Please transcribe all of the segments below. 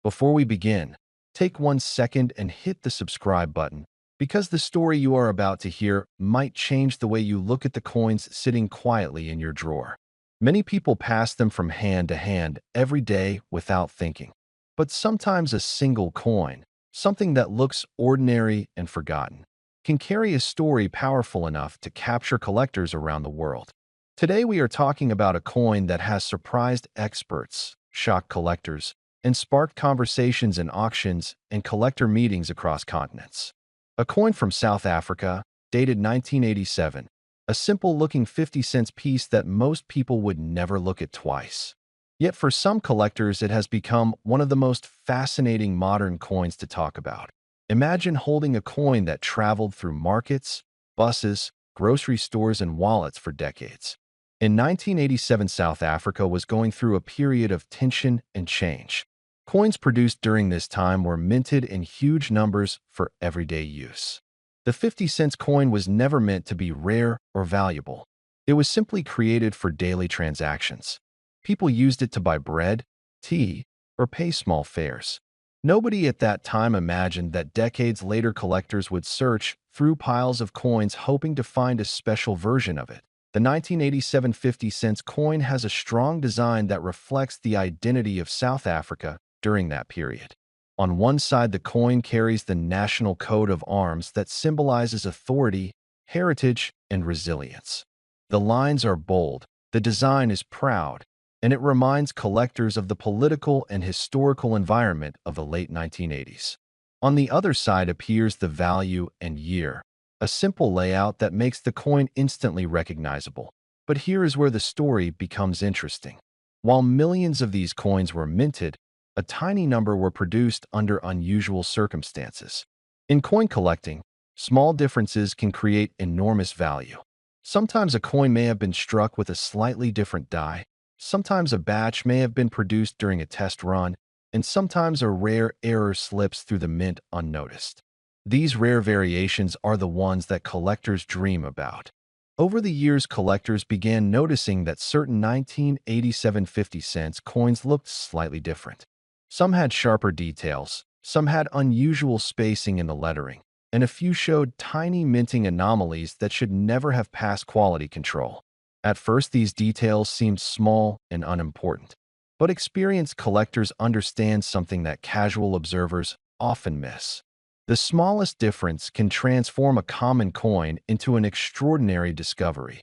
Before we begin, take 1 second and hit the subscribe button because the story you are about to hear might change the way you look at the coins sitting quietly in your drawer. Many people pass them from hand to hand every day without thinking. But sometimes a single coin, something that looks ordinary and forgotten, can carry a story powerful enough to capture collectors around the world. Today we are talking about a coin that has surprised experts, shocked collectors, and sparked conversations in auctions and collector meetings across continents. A coin from South Africa, dated 1987, a simple-looking 50-cent piece that most people would never look at twice. Yet for some collectors, it has become one of the most fascinating modern coins to talk about. Imagine holding a coin that traveled through markets, buses, grocery stores, and wallets for decades. In 1987, South Africa was going through a period of tension and change. Coins produced during this time were minted in huge numbers for everyday use. The 50-cent coin was never meant to be rare or valuable. It was simply created for daily transactions. People used it to buy bread, tea, or pay small fares. Nobody at that time imagined that decades later collectors would search through piles of coins hoping to find a special version of it. The 1987 50-cent coin has a strong design that reflects the identity of South Africa during that period. On one side, the coin carries the national coat of arms that symbolizes authority, heritage, and resilience. The lines are bold, the design is proud, and it reminds collectors of the political and historical environment of the late 1980s. On the other side appears the value and year, a simple layout that makes the coin instantly recognizable. But here is where the story becomes interesting. While millions of these coins were minted, a tiny number were produced under unusual circumstances. In coin collecting, small differences can create enormous value. Sometimes a coin may have been struck with a slightly different die, sometimes a batch may have been produced during a test run, and sometimes a rare error slips through the mint unnoticed. These rare variations are the ones that collectors dream about. Over the years, collectors began noticing that certain 1987 50-cent coins looked slightly different. Some had sharper details, some had unusual spacing in the lettering, and a few showed tiny minting anomalies that should never have passed quality control. At first, these details seemed small and unimportant, but experienced collectors understand something that casual observers often miss. The smallest difference can transform a common coin into an extraordinary discovery.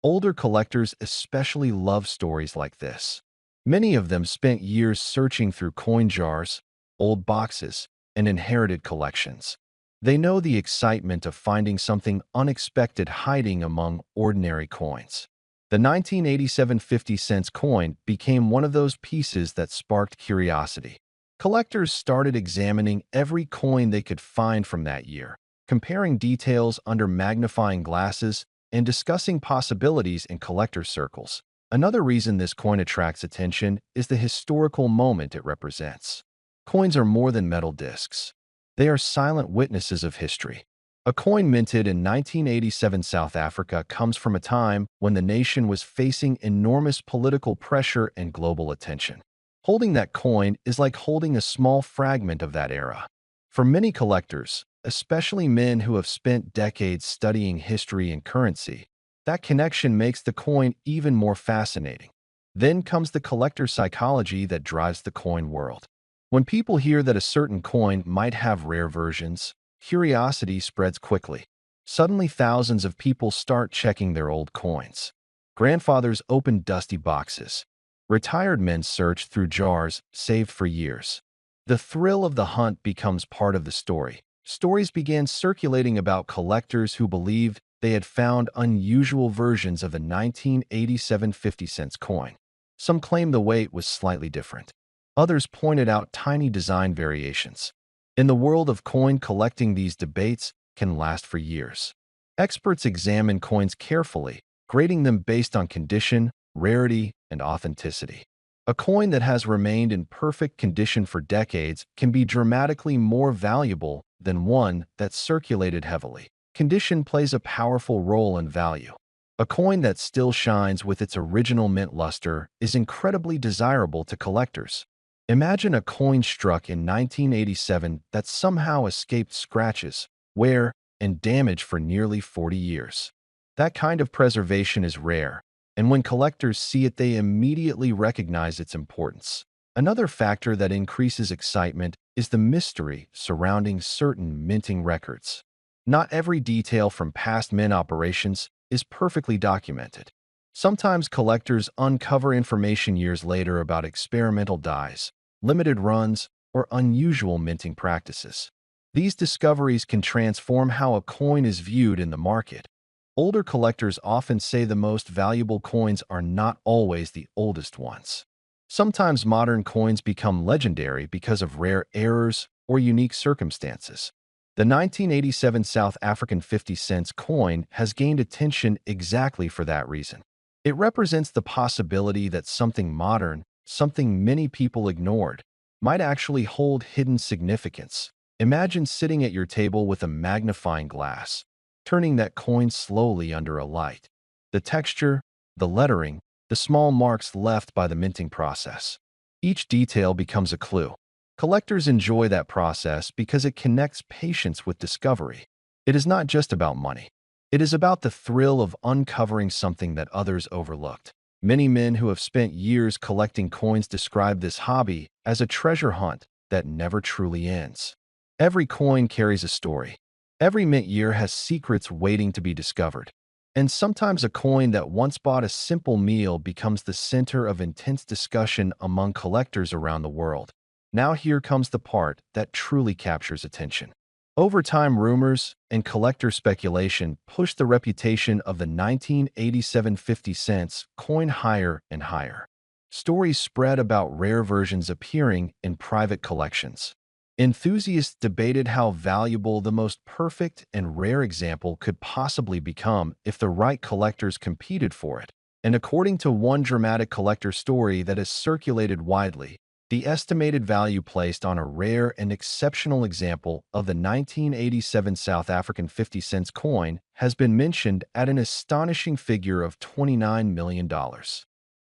Older collectors especially love stories like this. Many of them spent years searching through coin jars, old boxes, and inherited collections. They know the excitement of finding something unexpected hiding among ordinary coins. The 1987 50-cent coin became one of those pieces that sparked curiosity. Collectors started examining every coin they could find from that year, comparing details under magnifying glasses and discussing possibilities in collector circles. Another reason this coin attracts attention is the historical moment it represents. Coins are more than metal discs. They are silent witnesses of history. A coin minted in 1987 South Africa comes from a time when the nation was facing enormous political pressure and global attention. Holding that coin is like holding a small fragment of that era. For many collectors, especially men who have spent decades studying history and currency, that connection makes the coin even more fascinating. Then comes the collector psychology that drives the coin world. When people hear that a certain coin might have rare versions, curiosity spreads quickly. Suddenly, thousands of people start checking their old coins. Grandfathers open dusty boxes. Retired men search through jars saved for years. The thrill of the hunt becomes part of the story. Stories began circulating about collectors who believed they had found unusual versions of the 1987 50-cent coin. Some claimed the weight was slightly different. Others pointed out tiny design variations. In the world of coin collecting, these debates can last for years. Experts examine coins carefully, grading them based on condition, rarity, and authenticity. A coin that has remained in perfect condition for decades can be dramatically more valuable than one that circulated heavily. Condition plays a powerful role in value. A coin that still shines with its original mint luster is incredibly desirable to collectors. Imagine a coin struck in 1987 that somehow escaped scratches, wear, and damage for nearly 40 years. That kind of preservation is rare, and when collectors see it, they immediately recognize its importance. Another factor that increases excitement is the mystery surrounding certain minting records. Not every detail from past mint operations is perfectly documented. Sometimes collectors uncover information years later about experimental dyes, limited runs, or unusual minting practices. These discoveries can transform how a coin is viewed in the market. Older collectors often say the most valuable coins are not always the oldest ones. Sometimes modern coins become legendary because of rare errors or unique circumstances. The 1987 South African 50 cents coin has gained attention exactly for that reason. It represents the possibility that something modern, something many people ignored, might actually hold hidden significance. Imagine sitting at your table with a magnifying glass, turning that coin slowly under a light. The texture, the lettering, the small marks left by the minting process. Each detail becomes a clue. Collectors enjoy that process because it connects patience with discovery. It is not just about money. It is about the thrill of uncovering something that others overlooked. Many men who have spent years collecting coins describe this hobby as a treasure hunt that never truly ends. Every coin carries a story. Every mint year has secrets waiting to be discovered. And sometimes a coin that once bought a simple meal becomes the center of intense discussion among collectors around the world. Now here comes the part that truly captures attention. Over time, rumors and collector speculation pushed the reputation of the 1987 50 cents coin higher and higher. Stories spread about rare versions appearing in private collections. Enthusiasts debated how valuable the most perfect and rare example could possibly become if the right collectors competed for it. And according to one dramatic collector story that has circulated widely, the estimated value placed on a rare and exceptional example of the 1987 South African 50 cents coin has been mentioned at an astonishing figure of $29 million.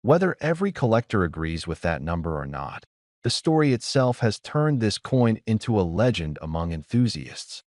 Whether every collector agrees with that number or not, the story itself has turned this coin into a legend among enthusiasts.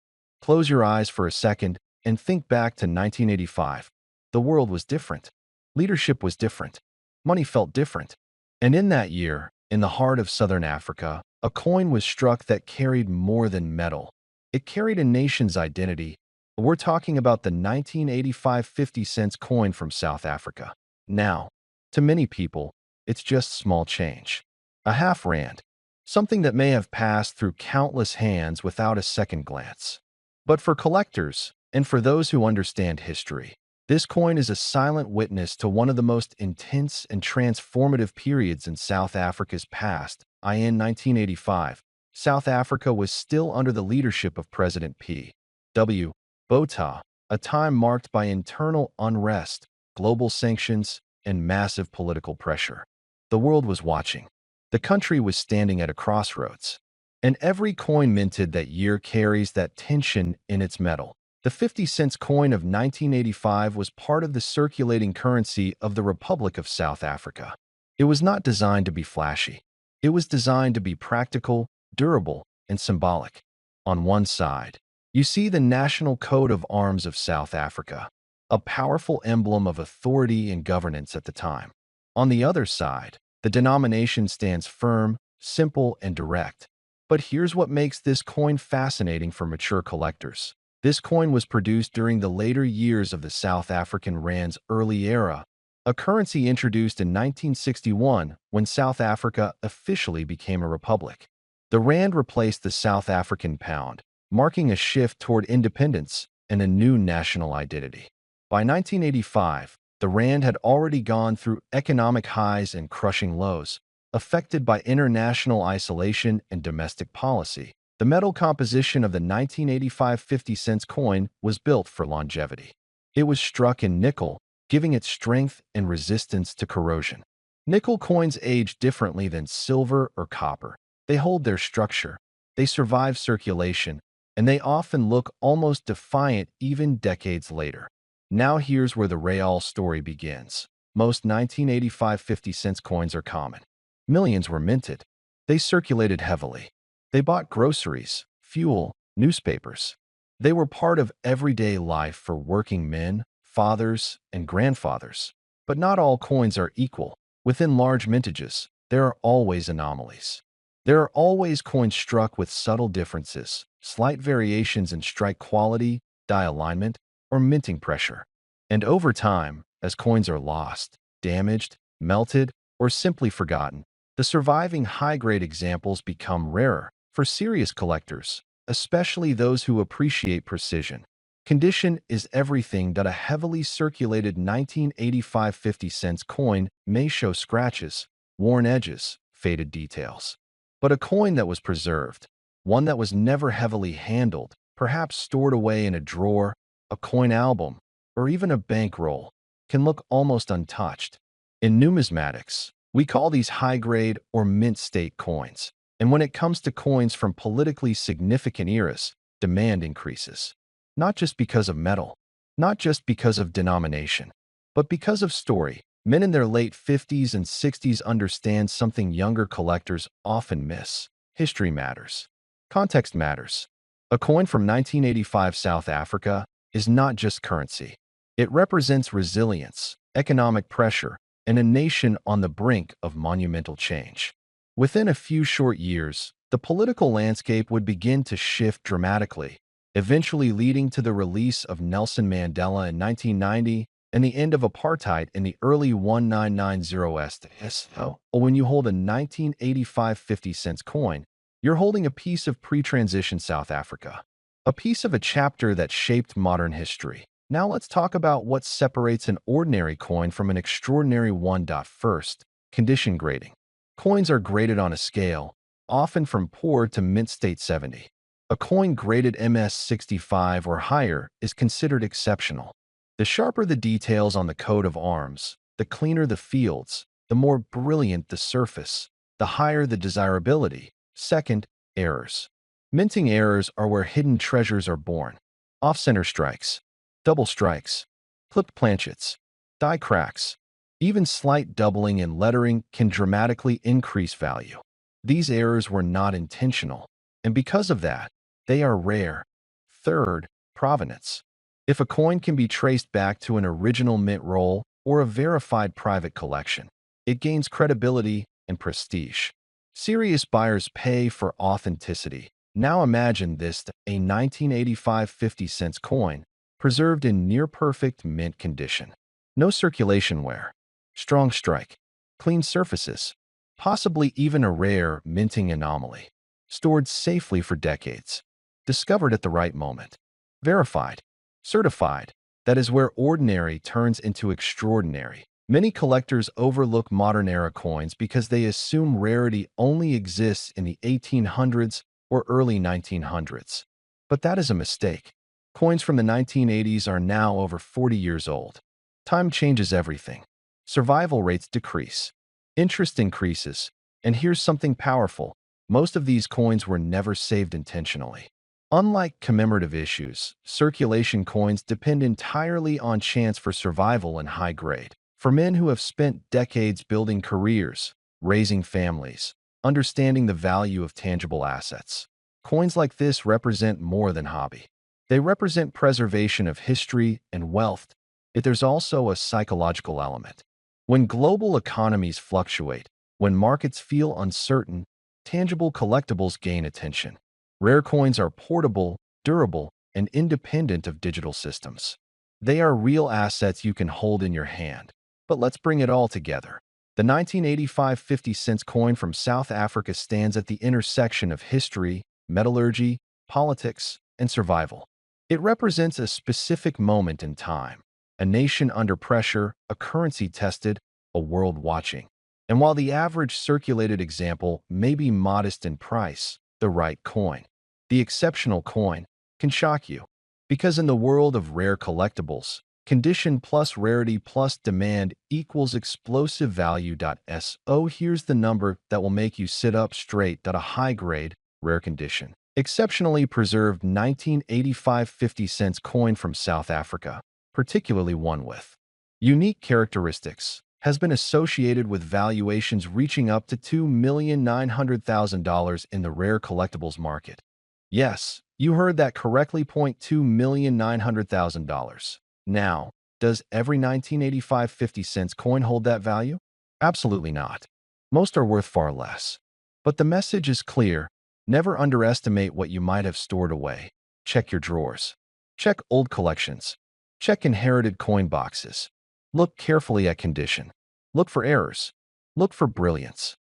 Close your eyes for a second and think back to 1985. The world was different. Leadership was different. Money felt different. And in that year, in the heart of southern Africa, a coin was struck that carried more than metal. It carried a nation's identity. We're talking about the 1985 50 cents coin from South Africa. Now, to many people, it's just small change. A half rand, something that may have passed through countless hands without a second glance. But for collectors, and for those who understand history, this coin is a silent witness to one of the most intense and transformative periods in South Africa's past. In 1985, South Africa was still under the leadership of President P. W. Botha, a time marked by internal unrest, global sanctions, and massive political pressure. The world was watching. The country was standing at a crossroads. And every coin minted that year carries that tension in its metal. The 50 cents coin of 1985 was part of the circulating currency of the Republic of South Africa. It was not designed to be flashy. It was designed to be practical, durable, and symbolic. On one side, you see the national coat of arms of South Africa, a powerful emblem of authority and governance at the time. On the other side, the denomination stands firm, simple, and direct. But here's what makes this coin fascinating for mature collectors. This coin was produced during the later years of the South African rand's early era, a currency introduced in 1961 when South Africa officially became a republic. The rand replaced the South African pound, marking a shift toward independence and a new national identity. By 1985, the rand had already gone through economic highs and crushing lows, affected by international isolation and domestic policy. The metal composition of the 1985 50 cents coin was built for longevity. It was struck in nickel, giving it strength and resistance to corrosion. Nickel coins age differently than silver or copper. They hold their structure, they survive circulation, and they often look almost defiant even decades later. Now here's where the real story begins. Most 1985 50 cents coins are common. Millions were minted. They circulated heavily. They bought groceries, fuel, newspapers. They were part of everyday life for working men, fathers, and grandfathers. But not all coins are equal. Within large mintages, there are always anomalies. There are always coins struck with subtle differences, slight variations in strike quality, die alignment, or minting pressure. And over time, as coins are lost, damaged, melted, or simply forgotten, the surviving high-grade examples become rarer. For serious collectors, especially those who appreciate precision, condition is everything. That a heavily circulated 1985 50-cent coin may show scratches, worn edges, faded details. But a coin that was preserved, one that was never heavily handled, perhaps stored away in a drawer, a coin album, or even a bankroll, can look almost untouched. In numismatics, we call these high-grade or mint-state coins. And when it comes to coins from politically significant eras, demand increases. Not just because of metal, not just because of denomination, but because of story. Men in their late 50s and 60s understand something younger collectors often miss. History matters. Context matters. A coin from 1985 South Africa is not just currency. It represents resilience, economic pressure, and a nation on the brink of monumental change. Within a few short years, the political landscape would begin to shift dramatically, eventually leading to the release of Nelson Mandela in 1990 and the end of apartheid in the early 1990s. When you hold a 1985 50-cent coin, you're holding a piece of pre-transition South Africa, a piece of a chapter that shaped modern history. Now let's talk about what separates an ordinary coin from an extraordinary one. First, condition grading. Coins are graded on a scale, often from poor to mint state 70. A coin graded MS 65 or higher is considered exceptional. The sharper the details on the coat of arms, the cleaner the fields, the more brilliant the surface, the higher the desirability. Second, errors. Minting errors are where hidden treasures are born. Off-center strikes, double strikes, clipped planchets, die cracks. Even slight doubling in lettering can dramatically increase value. These errors were not intentional, and because of that, they are rare. Third, provenance. If a coin can be traced back to an original mint roll or a verified private collection, it gains credibility and prestige. Serious buyers pay for authenticity. Now imagine this: a 1985 50-cent coin preserved in near-perfect mint condition. No circulation wear, strong strike, clean surfaces, possibly even a rare minting anomaly. Stored safely for decades. Discovered at the right moment. Verified. Certified. That is where ordinary turns into extraordinary. Many collectors overlook modern-era coins because they assume rarity only exists in the 1800s or early 1900s. But that is a mistake. Coins from the 1980s are now over 40 years old. Time changes everything. Survival rates decrease. Interest increases. And here's something powerful. Most of these coins were never saved intentionally. Unlike commemorative issues, circulation coins depend entirely on chance for survival in high grade. For men who have spent decades building careers, raising families, understanding the value of tangible assets, coins like this represent more than hobby. They represent preservation of history and wealth, yet there's also a psychological element. When global economies fluctuate, when markets feel uncertain, tangible collectibles gain attention. Rare coins are portable, durable, and independent of digital systems. They are real assets you can hold in your hand. But let's bring it all together. The 1985 50-cent coin from South Africa stands at the intersection of history, metallurgy, politics, and survival. It represents a specific moment in time, a nation under pressure, a currency tested, a world watching. And while the average circulated example may be modest in price, the right coin, the exceptional coin, can shock you. Because in the world of rare collectibles, condition plus rarity plus demand equals explosive value. So here's the number that will make you sit up straight. A high-grade, rare condition, exceptionally preserved 1985 50-cent coin from South Africa, particularly one with unique characteristics, has been associated with valuations reaching up to $2,900,000 in the rare collectibles market. Yes, you heard that correctly, $2,900,000. Now, does every 1985 50 cents coin hold that value? Absolutely not. Most are worth far less. But the message is clear. Never underestimate what you might have stored away. Check your drawers. Check old collections. Check inherited coin boxes. Look carefully at condition. Look for errors. Look for brilliance.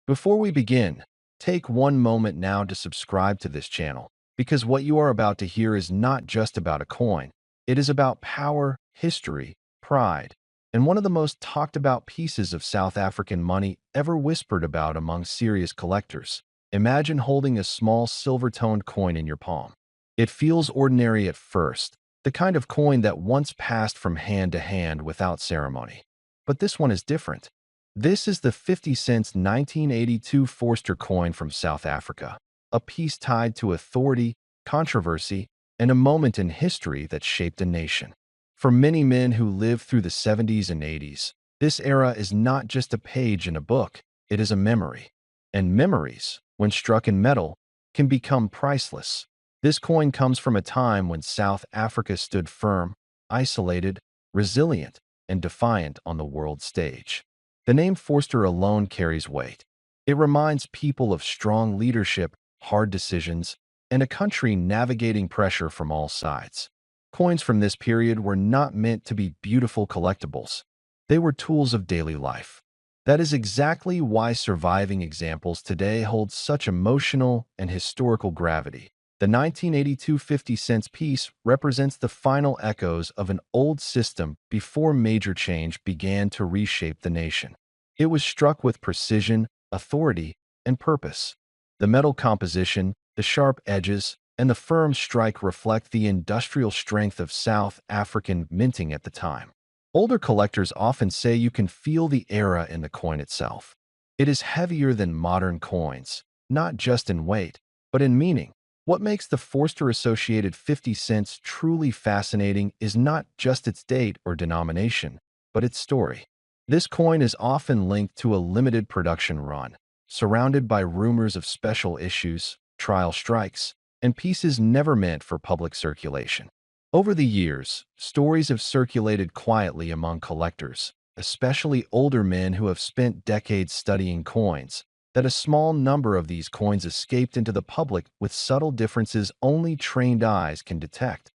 Before we begin, take one moment now to subscribe to this channel, because what you are about to hear is not just about a coin. It is about power, history, pride, and one of the most talked about pieces of South African money ever whispered about among serious collectors. Imagine holding a small silver-toned coin in your palm. It feels ordinary at first, the kind of coin that once passed from hand to hand without ceremony. But this one is different. This is the 50 cents 1982 Forster coin from South Africa, a piece tied to authority, controversy, and a moment in history that shaped a nation. For many men who lived through the 70s and 80s, this era is not just a page in a book, it is a memory. And memories, when struck in metal, can become priceless. This coin comes from a time when South Africa stood firm, isolated, resilient, and defiant on the world stage. The name Forster alone carries weight. It reminds people of strong leadership, hard decisions, and a country navigating pressure from all sides. Coins from this period were not meant to be beautiful collectibles. They were tools of daily life. That is exactly why surviving examples today hold such emotional and historical gravity. The 1982 50 cents piece represents the final echoes of an old system before major change began to reshape the nation. It was struck with precision, authority, and purpose. The metal composition, the sharp edges, and the firm strike reflect the industrial strength of South African minting at the time. Older collectors often say you can feel the era in the coin itself. It is heavier than modern coins, not just in weight, but in meaning. What makes the Forster associated 50 cents truly fascinating is not just its date or denomination, but its story. This coin is often linked to a limited production run, surrounded by rumors of special issues, trial strikes, and pieces never meant for public circulation. Over the years, stories have circulated quietly among collectors, especially older men who have spent decades studying coins, that a small number of these coins escaped into the public with subtle differences only trained eyes can detect.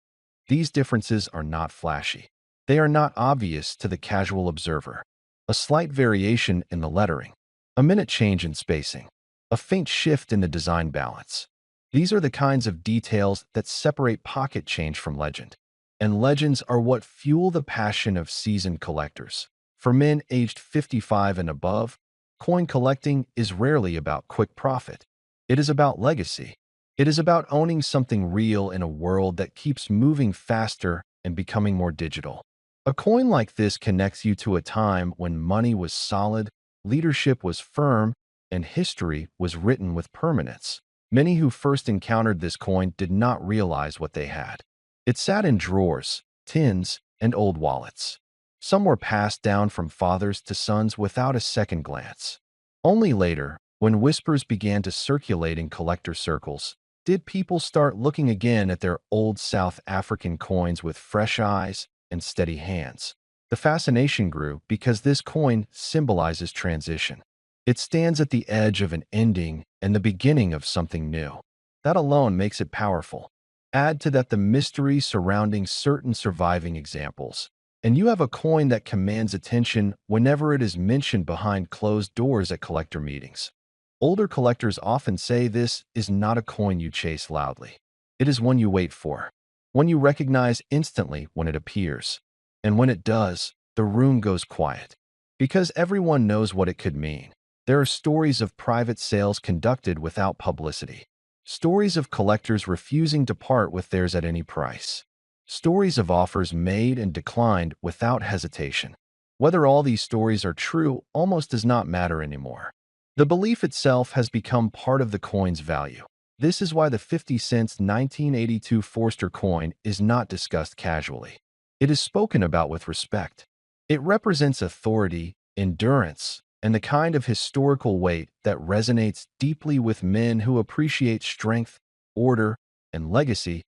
These differences are not flashy. They are not obvious to the casual observer. A slight variation in the lettering, a minute change in spacing, a faint shift in the design balance. These are the kinds of details that separate pocket change from legend. And legends are what fuel the passion of seasoned collectors. For men aged 55 and above, coin collecting is rarely about quick profit. It is about legacy. It is about owning something real in a world that keeps moving faster and becoming more digital. A coin like this connects you to a time when money was solid, leadership was firm, and history was written with permanence. Many who first encountered this coin did not realize what they had. It sat in drawers, tins, and old wallets. Some were passed down from fathers to sons without a second glance. Only later, when whispers began to circulate in collector circles, did people start looking again at their old South African coins with fresh eyes and steady hands. The fascination grew because this coin symbolizes transition. It stands at the edge of an ending and the beginning of something new. That alone makes it powerful. Add to that the mystery surrounding certain surviving examples, and you have a coin that commands attention whenever it is mentioned behind closed doors at collector meetings. Older collectors often say this is not a coin you chase loudly. It is one you wait for, one you recognize instantly when it appears. And when it does, the room goes quiet, because everyone knows what it could mean. There are stories of private sales conducted without publicity. Stories of collectors refusing to part with theirs at any price. Stories of offers made and declined without hesitation. Whether all these stories are true almost does not matter anymore. The belief itself has become part of the coin's value. This is why the 50 cents 1982 Forster coin is not discussed casually. It is spoken about with respect. It represents authority, endurance, and the kind of historical weight that resonates deeply with men who appreciate strength, order, and legacy.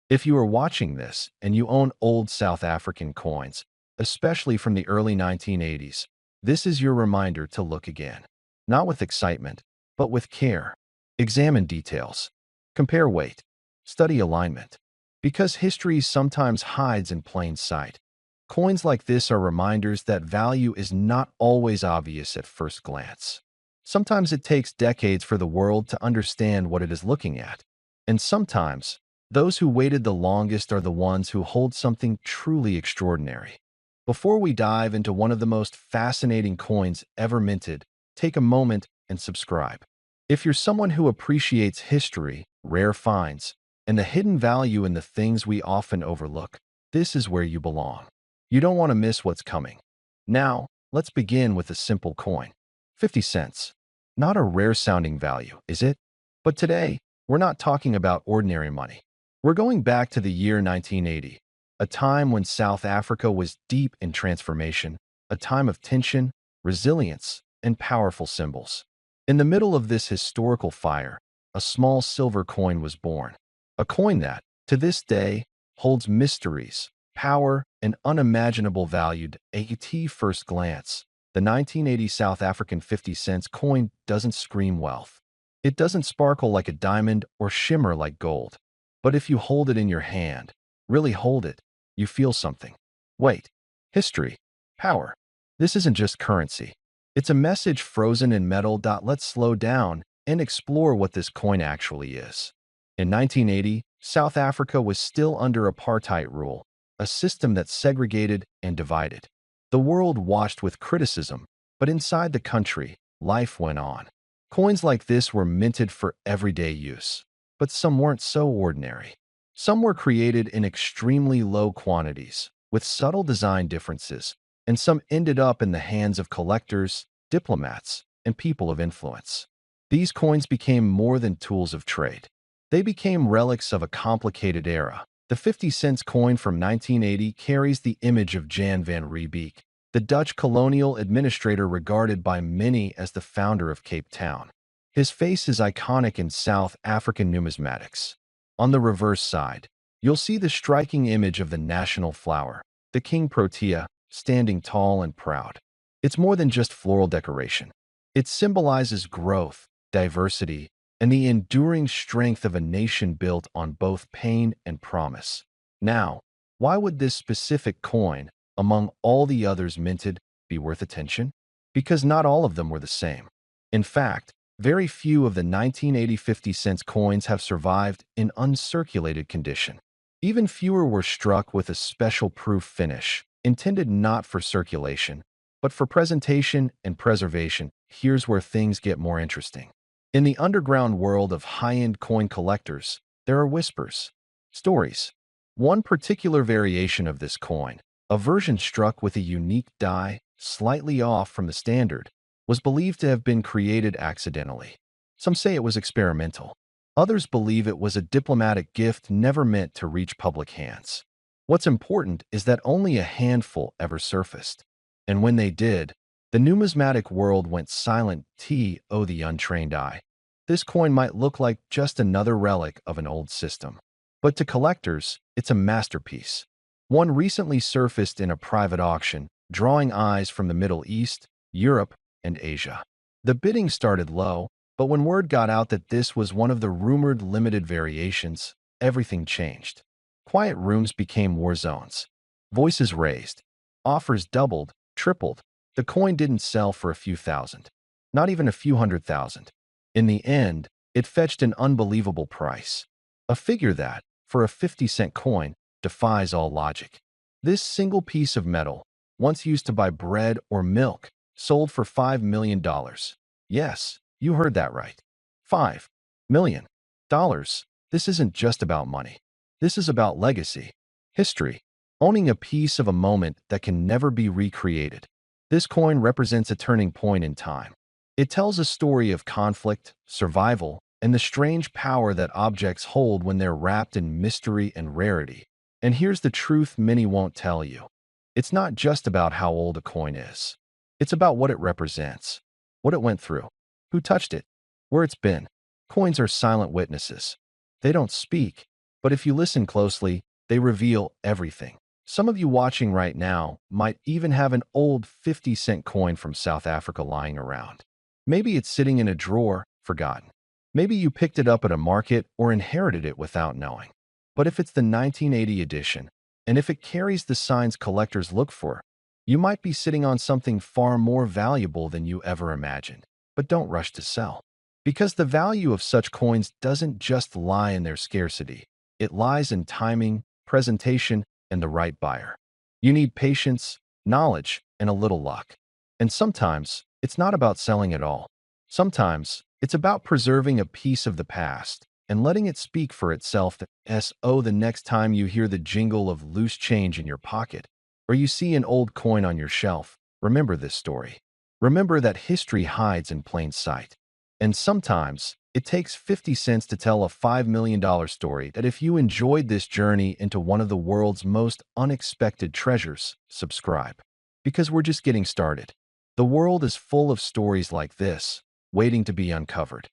If you are watching this and you own old South African coins, especially from the early 1980s, this is your reminder to look again. Not with excitement, but with care. Examine details. Compare weight. Study alignment. Because history sometimes hides in plain sight. Coins like this are reminders that value is not always obvious at first glance. Sometimes it takes decades for the world to understand what it is looking at. And sometimes, those who waited the longest are the ones who hold something truly extraordinary. Before we dive into one of the most fascinating coins ever minted, take a moment and subscribe. If you're someone who appreciates history, rare finds, and the hidden value in the things we often overlook, this is where you belong. You don't want to miss what's coming. Now, let's begin with a simple coin. 50 cents. Not a rare-sounding value, is it? But today, we're not talking about ordinary money. We're going back to the year 1980, a time when South Africa was deep in transformation, a time of tension, resilience, and powerful symbols. In the middle of this historical fire, a small silver coin was born. A coin that, to this day, holds mysteries, power, and unimaginable value. At first glance, the 1980 South African 50 cents coin doesn't scream wealth. It doesn't sparkle like a diamond or shimmer like gold. But if you hold it in your hand, really hold it, you feel something. Weight, history, power. This isn't just currency. It's a message frozen in metal. Let's slow down and explore what this coin actually is. In 1980, South Africa was still under apartheid rule, a system that segregated and divided. The world watched with criticism, but inside the country, life went on. Coins like this were minted for everyday use, but some weren't so ordinary. Some were created in extremely low quantities, with subtle design differences, and some ended up in the hands of collectors, diplomats, and people of influence. These coins became more than tools of trade. They became relics of a complicated era. The 50 cents coin from 1980 carries the image of Jan van Riebeeck, the Dutch colonial administrator regarded by many as the founder of Cape Town. His face is iconic in South African numismatics. On the reverse side, you'll see the striking image of the national flower, the King Protea, standing tall and proud. It's more than just floral decoration. It symbolizes growth, diversity, and the enduring strength of a nation built on both pain and promise. Now, why would this specific coin, among all the others minted, be worth attention? Because not all of them were the same. In fact, very few of the 1980 50 cents coins have survived in uncirculated condition. Even fewer were struck with a special proof finish, intended not for circulation, but for presentation and preservation. Here's where things get more interesting. In the underground world of high-end coin collectors, there are whispers, stories. One particular variation of this coin, a version struck with a unique die, slightly off from the standard, was believed to have been created accidentally. Some say it was experimental. Others believe it was a diplomatic gift never meant to reach public hands. What's important is that only a handful ever surfaced. And when they did, the numismatic world went silent. The untrained eye. This coin might look like just another relic of an old system. But to collectors, it's a masterpiece. One recently surfaced in a private auction, drawing eyes from the Middle East, Europe, and Asia. The bidding started low, but when word got out that this was one of the rumored limited variations, everything changed. Quiet rooms became war zones. Voices raised. Offers doubled, tripled. The coin didn't sell for a few thousand, not even a few $100,000. In the end, it fetched an unbelievable price, a figure that, for a 50-cent coin, defies all logic. This single piece of metal, once used to buy bread or milk, sold for $5 million. Yes, you heard that right. $5 million. This isn't just about money. This is about legacy, history, owning a piece of a moment that can never be recreated. This coin represents a turning point in time. It tells a story of conflict, survival, and the strange power that objects hold when they're wrapped in mystery and rarity. And here's the truth many won't tell you. It's not just about how old a coin is. It's about what it represents, what it went through, who touched it, where it's been. Coins are silent witnesses. They don't speak, but if you listen closely, they reveal everything. Some of you watching right now might even have an old 50-cent coin from South Africa lying around. Maybe it's sitting in a drawer, forgotten. Maybe you picked it up at a market or inherited it without knowing. But if it's the 1980 edition, and if it carries the signs collectors look for, you might be sitting on something far more valuable than you ever imagined. But don't rush to sell. Because the value of such coins doesn't just lie in their scarcity. It lies in timing, presentation, and the right buyer. You need patience, knowledge, and a little luck. And sometimes, it's not about selling at all. Sometimes, it's about preserving a piece of the past and letting it speak for itself. The next time you hear the jingle of loose change in your pocket, or you see an old coin on your shelf, remember this story. Remember that history hides in plain sight. And sometimes, it takes 50 cents to tell a $5 million story. That if you enjoyed this journey into one of the world's most unexpected treasures, subscribe. Because we're just getting started. The world is full of stories like this, waiting to be uncovered.